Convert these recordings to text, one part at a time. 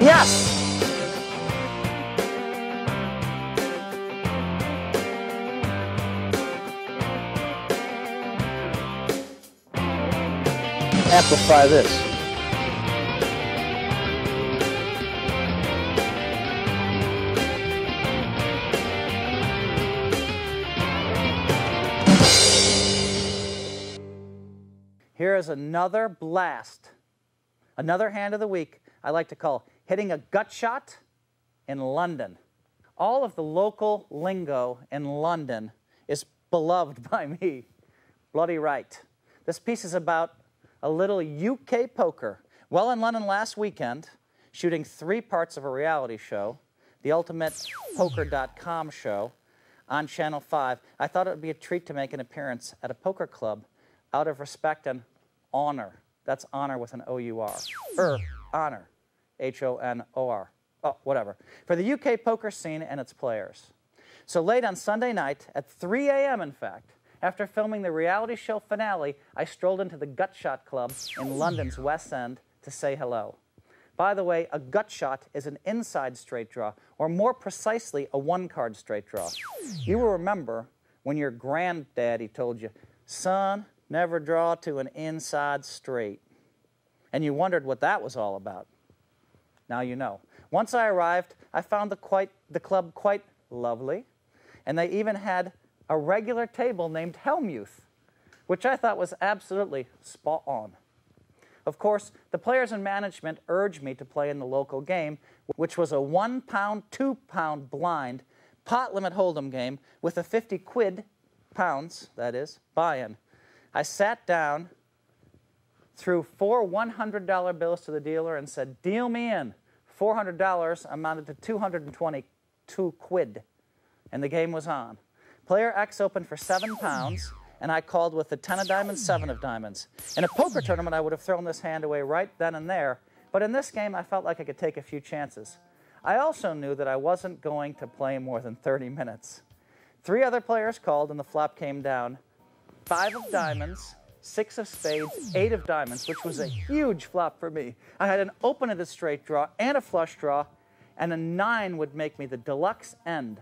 Yes! Amplify this. Here is another blast. Another hand of the week I like to call hitting a gut shot in London. All of the local lingo in London is beloved by me. Bloody right. This piece is about a little UK poker. Well, in London last weekend, shooting 3 parts of a reality show, the UltimatePoker.com show on Channel 5, I thought it would be a treat to make an appearance at a poker club out of respect and honor. That's honor with an O-U-R. Honor. H-O-N-O-R. Oh, whatever. For the UK poker scene and its players. So late on Sunday night, at 3 a.m. in fact, after filming the reality show finale, I strolled into the Gut Shot Club in London's West End to say hello. By the way, a gut shot is an inside straight draw, or more precisely, a one-card straight draw. You will remember when your granddaddy told you, son, never draw to an inside straight. And you wondered what that was all about. Now you know. Once I arrived, I found the club quite lovely, and they even had a regular table named Helmuth, which I thought was absolutely spot on. Of course, the players and management urged me to play in the local game, which was a £1, £2 blind pot limit hold'em game with a 50 quid, pounds, that is, buy-in. I sat down, threw 4 $100 bills to the dealer and said, deal me in. $400 amounted to 222 quid, and the game was on. Player X opened for £7, and I called with the 10 of diamonds, 7 of diamonds. In a poker tournament, I would have thrown this hand away right then and there, but in this game, I felt like I could take a few chances. I also knew that I wasn't going to play more than 30 minutes. 3 other players called, and the flop came down. 5 of diamonds, 6 of spades, 8 of diamonds, which was a huge flop for me. I had an open at a straight draw and a flush draw, and a 9 would make me the deluxe end,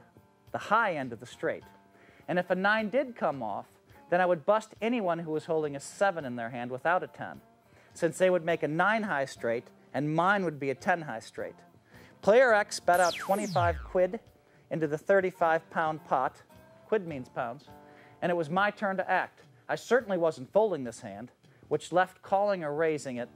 the high end of the straight. And if a 9 did come off, then I would bust anyone who was holding a 7 in their hand without a 10, since they would make a 9 high straight, and mine would be a 10 high straight. Player X bet out 25 quid into the 35-pound pot. Quid means pounds. And it was my turn to act. I certainly wasn't folding this hand, which left calling or raising it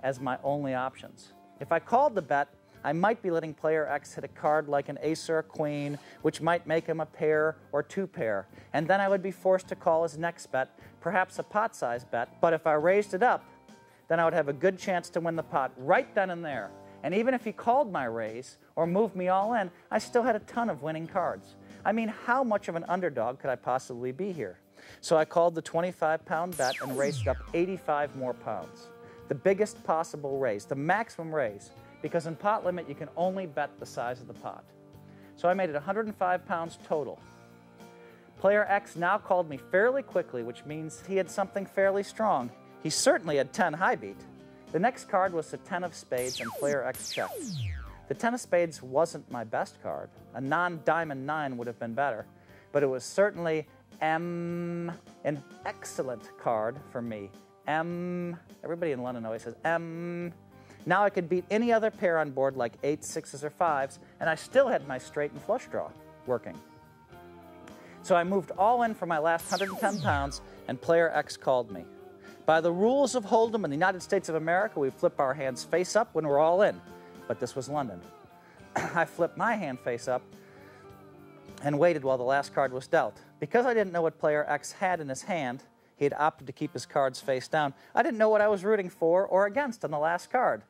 as my only options. If I called the bet, I might be letting player X hit a card like an ace or a queen, which might make him a pair or 2 pair, and then I would be forced to call his next bet, perhaps a pot-sized bet, but if I raised it up, then I would have a good chance to win the pot right then and there. And even if he called my raise or moved me all in, I still had a ton of winning cards. I mean, how much of an underdog could I possibly be here? So I called the 25-pound bet and raised up 85 more pounds. The biggest possible raise, the maximum raise, because in pot limit you can only bet the size of the pot. So I made it 105 pounds total. Player X now called me fairly quickly, which means he had something fairly strong. He certainly had 10 high beat. The next card was the 10 of spades, and player X checked. The 10 of spades wasn't my best card. A non-diamond 9 would have been better, but it was certainly an excellent card for me. Everybody in London always says Now I could beat any other pair on board like 8s, 6s, or 5s, and I still had my straight and flush draw working. So I moved all in for my last 110 pounds, and player X called me. By the rules of Hold'em in the United States of America, we flip our hands face up when we're all in, but this was London. I flipped my hand face up and waited while the last card was dealt. Because I didn't know what player X had in his hand, he had opted to keep his cards face down. I didn't know what I was rooting for or against on the last card.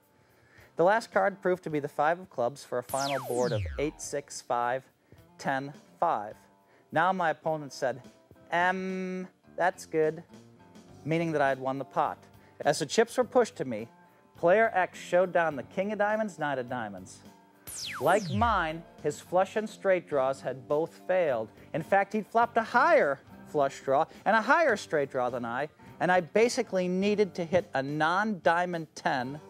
The last card proved to be the 5 of clubs for a final board of 8, 6, 5, 10, 5. Now my opponent said, that's good, meaning that I had won the pot. As the chips were pushed to me, player X showed down the king of diamonds, 9 of diamonds. Like mine, his flush and straight draws had both failed. In fact, he'd flopped a higher flush draw and a higher straight draw than I, and I basically needed to hit a non-diamond 10,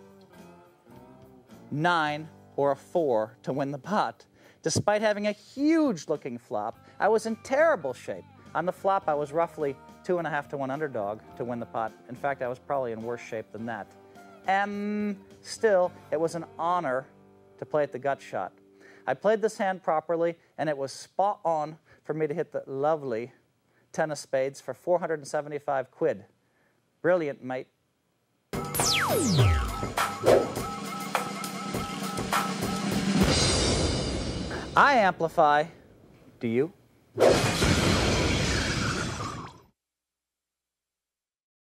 9, or a 4 to win the pot. Despite having a huge-looking flop, I was in terrible shape. On the flop, I was roughly 2.5 to 1 underdog to win the pot. In fact, I was probably in worse shape than that. Still, it was an honor to play at the gut shot. I played this hand properly, and it was spot on for me to hit the lovely 10 of spades for 475 quid. Brilliant, mate. I amplify. Do you?